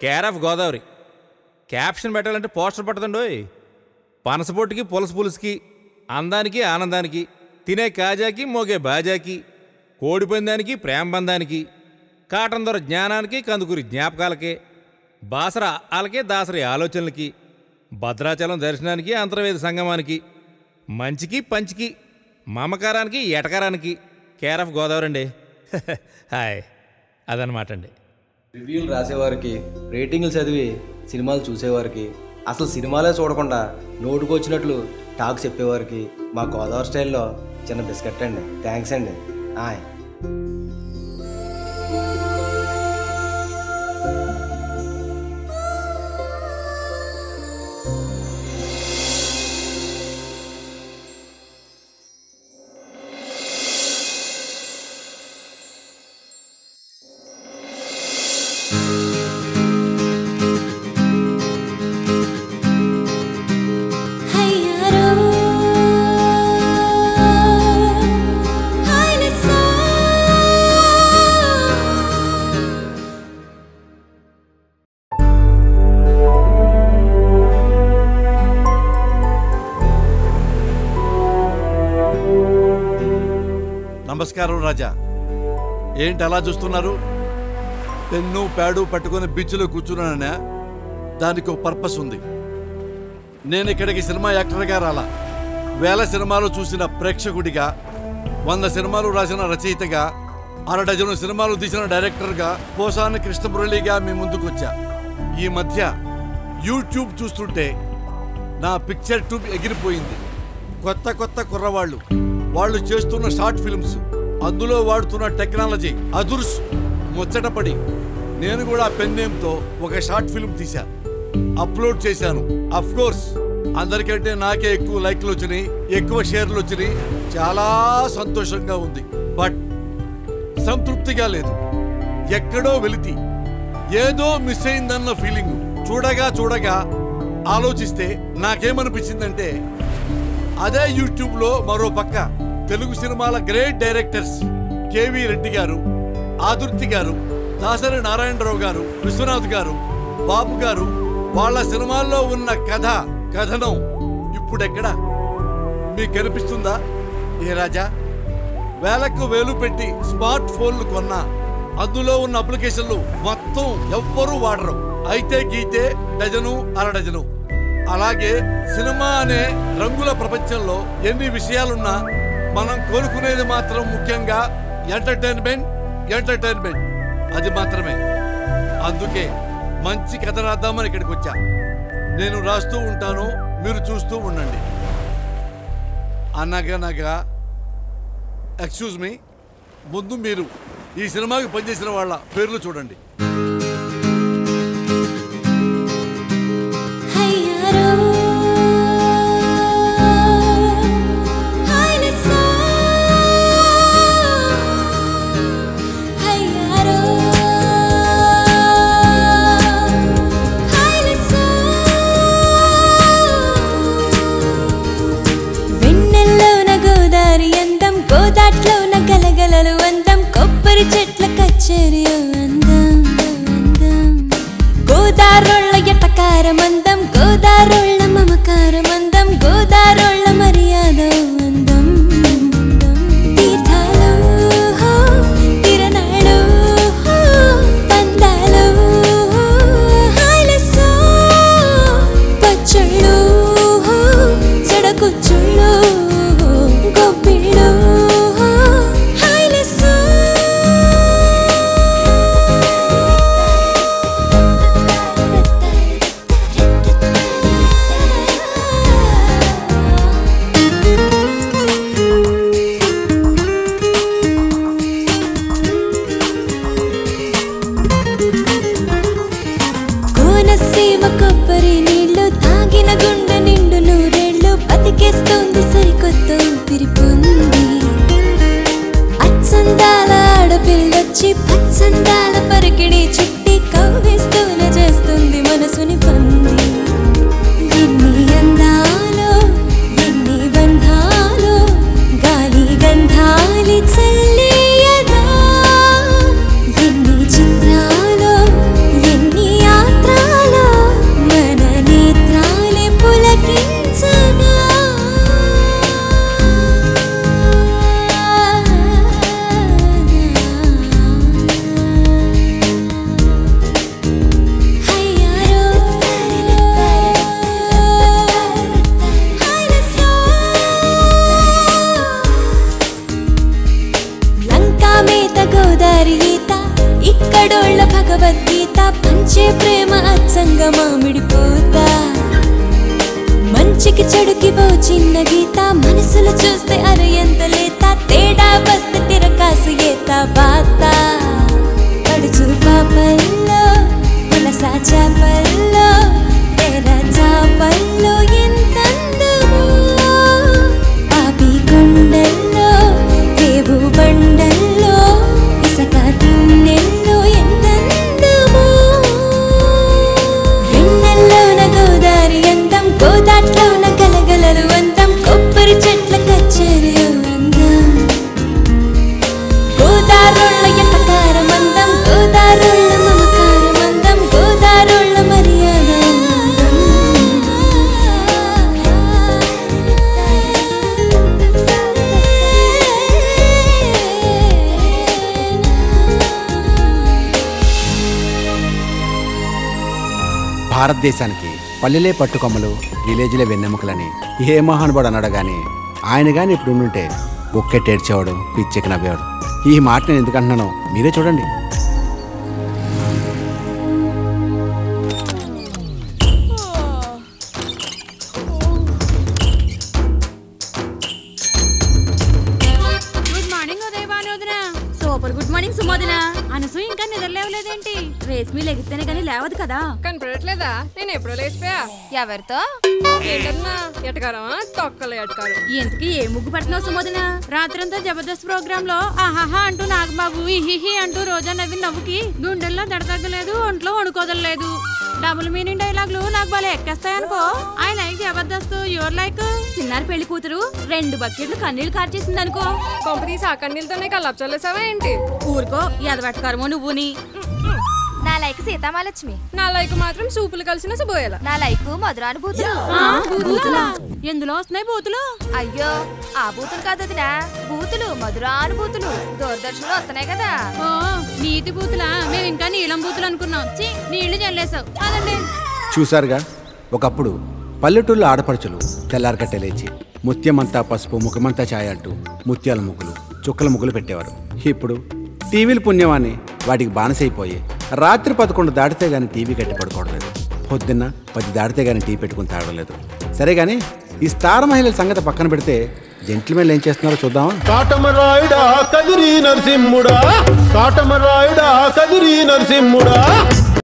Care of Godavari. Caption పెట్టాలంటే poster పట్టదండోయ్. పనసపొట్టుకి పులుసుకి, అందానికి ఆనందానికి, తినే కాజాకి మోగే బాజాకి, కోడిపందానికి ప్రేమ బంధానికి, కాటన్ దొర జ్ఞానానికి కందుకూరి జ్ఞాపకాలకే, బాసర ఆలకే దాసరి ఆలోచనలకి, భద్రాచలం దర్శనానికి అంతర్వేద సంగమానికి, మంచికి పంచికి, మమకారానికి ఎటకారానికి కేర్ ఆఫ్ గోదావరి అండి. హాయ్, అదనమాట అండి. రివ్యూలు రాసేవారికి, రేటింగ్లు చదివి సినిమాలు చూసేవారికి, అసలు సినిమాలే చూడకుండా నోటుకు వచ్చినట్లు టాక్ చెప్పేవారికి మా గోదావరి స్టైల్లో చిన్న బిస్కెట్ అండి. థ్యాంక్స్ అండి. హాయ్. నమస్కారం రాజా. ఏంటి అలా చూస్తున్నారు? పెన్ను ప్యాడు పట్టుకుని బీచ్లో కూర్చున్నానన్నా దానికి ఒక పర్పస్ ఉంది. నేను ఇక్కడికి సినిమా యాక్టర్గా రాలా. 1000 సినిమాలు చూసిన ప్రేక్షకుడిగా, 100 సినిమాలు రాసిన రచయితగా, 6 డజను సినిమాలు తీసిన డైరెక్టర్గా, పోసాని కృష్ణమురళిగా మీ ముందుకు వచ్చా. ఈ మధ్య యూట్యూబ్ చూస్తుంటే నా పిక్చర్ ట్యూబ్ ఎగిరిపోయింది. కొత్త కుర్రవాళ్ళు, వాళ్ళు చేస్తున్న షార్ట్ ఫిల్మ్స్, అందులో వాడుతున్న టెక్నాలజీ అదుర్స్ ముచ్చటపడి నేను కూడా పెన్ నేమ్తో ఒక షార్ట్ ఫిల్మ్ తీశా, అప్లోడ్ చేశాను. అఫ్ కోర్స్ అందరికంటే నాకే ఎక్కువ లైక్లు వచ్చినాయి, ఎక్కువ షేర్లు వచ్చినాయి. చాలా సంతోషంగా ఉంది. బట్ సంతృప్తిగా లేదు. ఎక్కడో వెలితి, ఏదో మిస్ అయిందన్న ఫీలింగ్. చూడగా ఆలోచిస్తే నాకేమనిపించిందంటే, అదే యూట్యూబ్లో మరో పక్క తెలుగు సినిమాల గ్రేట్ డైరెక్టర్స్ కేవీ రెడ్డి గారు, ఆదుర్తి గారు, దాసరి నారాయణరావు గారు, విశ్వనాథ్ గారు, బాబు గారు, వాళ్ళ సినిమాల్లో ఉన్న కథనం ఇప్పుడెక్కడ మీకు కనిపిస్తుందా? ఏ రాజా, 1000కు 1000 పెట్టి స్మార్ట్ ఫోన్లు కొన్నా అందులో ఉన్న అప్లికేషన్లు మొత్తం ఎవ్వరూ వాడరు. అయితే గీతే డజను, అర డజను. అలాగే సినిమా అనే రంగుల ప్రపంచంలో ఎన్ని విషయాలున్నా మనం కోరుకునేది మాత్రం ముఖ్యంగా ఎంటర్టైన్మెంట్. అది మాత్రమే. అందుకే మంచి కథ రాద్దామని ఇక్కడికి వచ్చా. నేను రాస్తూ ఉంటాను, మీరు చూస్తూ ఉండండి. అనగనగా ఎక్స్క్యూజ్ మీ, ముందు మీరు ఈ సినిమాకి పనిచేసిన వాళ్ళ పేర్లు చూడండి. కొబ్బరి చెట్ల కచ్చేరి అందం, గోదారోళ్ళ ఎటకారం అందం, గోదారోళ్ళ మమకారం అందం, గోదారోళ్ళ మర్యాద అందం. తీర్థాలు తిరణాలు పందాలు హాయిలెస్సో పచ్చళ్ళు చెడకుచ్చుళ్ళు గొప్పిళ్ళు కొబ్బరి నీళ్లు తాగిన గుండె నిండు నూరేళ్లు బతికేస్తోంది సరికొత్త ఊపిరి పొంది. అచ్చందాల ఆడపిల్లొచ్చి పచ్చందాల పరికిడి చుట్టి కవ్విస్తూనే చేస్తుంది మనసుని పంది. ఎన్ని అందాలో ఎన్ని బంధాలో గాలి గంధాలి చల్లియదా, ఎన్ని చిత్రాలో ఎన్ని తీయగా మామిడి పూత మంచికి చెడుకి ఓ చిన్న గీత మనసులో చూస్తే అరే ఎంత లేత తేడా వస్తే తిరకాసు ఏత బాత పడుచు పాపల్లో పులస చాపల్లో తెర చాపల్లో ఎంత అందమో పాపి కొండల్లో రేవు బండల్లో ఇసక తిన్నెల్లో ఎంత అందమో వెన్నెల్లోన గోదారి అందం గోదాట్లోన గలగలలు అందం కొబ్బరి చెట్ల కచ్చేరియో అందం గోదారోళ్ళ ఎటకారం అందం గోదారోళ్ళ మమకారం అందం గోదారోళ్ళ మర్యాద భారతదేశానికి పల్లెలే పట్టుకొమ్మలు విలేజ్లే వెన్నెముకలని ఏ మహానుభావుడు అన్నాడు కానీ ఆయన కానీ ఇప్పుడు ఉండుంటే ఒక్కెట్టేడ్చేవాడు పిచ్చెక్కి నవ్వేవాడు. ఈ మాట నేను ఎందుకు అంటున్నానో మీరే చూడండి. గుడ్ మార్నింగ్ ఉదయ్ భానువదిన. సూపర్ గుడ్ మార్నింగ్ సుమోదిన. అనసు ఇంకా నిద్రలేవలేదేంటి? రేస్మి లెగిస్తేనే కానీ లేవదు కదా. కనపడట్లేదా? నేను ఎప్పుడో లేచిపోయా. ఎవరితో? ఏంటన్నా ఎటకారమా? తొక్కలు ఎటకారం. ఎందుకు ఏ ముగ్గు పడుతున్నావు సుమోదిన? రాత్రంతా జబర్దస్త్ ప్రోగ్రామ్ లో ఆహాహా అంటూ నాగబాబు ఇహిహి అంటూ రోజా నవ్వి నవ్వుకి గుండెల్లో దడతగ్గలేదు, ఒంట్లో వణుకోదలేదు. డబుల్ మీనింగ్ డైలాగులు నాకు బాగా ఎక్కేస్తాయనుకో. I like Jabardasth, your like Chinnari Pelli కూతురు 2 బకెట్లు కన్నీళ్లు కార్చేసింది అనుకో. కొంపతీసి ఆ కన్నీళ్ళతోనే కల్లాపు చల్లేసావా ఏంటి? ఊరుకో ఎదబెట్టకరమో నువ్వుని. నా లైక్ సీతామాలక్ష్మి. నా లైక్ మాత్రం సూపులు కలిసిన సుబోయేలా. నా లైక్ మధురానుభూతులు. బూతులా? ఎందులో వస్తున్నాయి బూతులు? అయ్యో ఆ బూతులు కాదు వదినా, బూతులు మధురానుభూతులు దూరదర్శన్లో వస్తున్నాయి కదా. ఓ నీతి బూతులా? మేము ఇంకా నీలం బూతులు అనుకున్నాం. నీళ్లు చల్లేసావు అదండి. చూసారుగా, ఒకప్పుడు పల్లెటూళ్ళ ఆడపడుచులు తెల్లారకట్టే లేచి ముత్యమంతా పసుపు ముఖమంతా ఛాయ అంటూ ముత్యాల ముగ్గులు చుక్కల ముగ్గులు పెట్టేవారు. ఇప్పుడు టీవీలు పుణ్యమాని వాటికి బానిసైపోయి రాత్రి 11 దాటితే గానీ టీవీ కట్టి పడుకోవడలేదు, పొద్దున్న 10 దాటితే గానీ టీ పెట్టుకుని తాగడలేదు. సరే గానీ ఈ స్టార్ మహిళల సంగతి పక్కన పెడితే జెంటిల్మెన్లు ఏం చేస్తున్నారో చూద్దామా? కాటమరాయుడా కదిరి నరసింహుడా, కాటమరాయుడా కదిరి నరసింహుడా.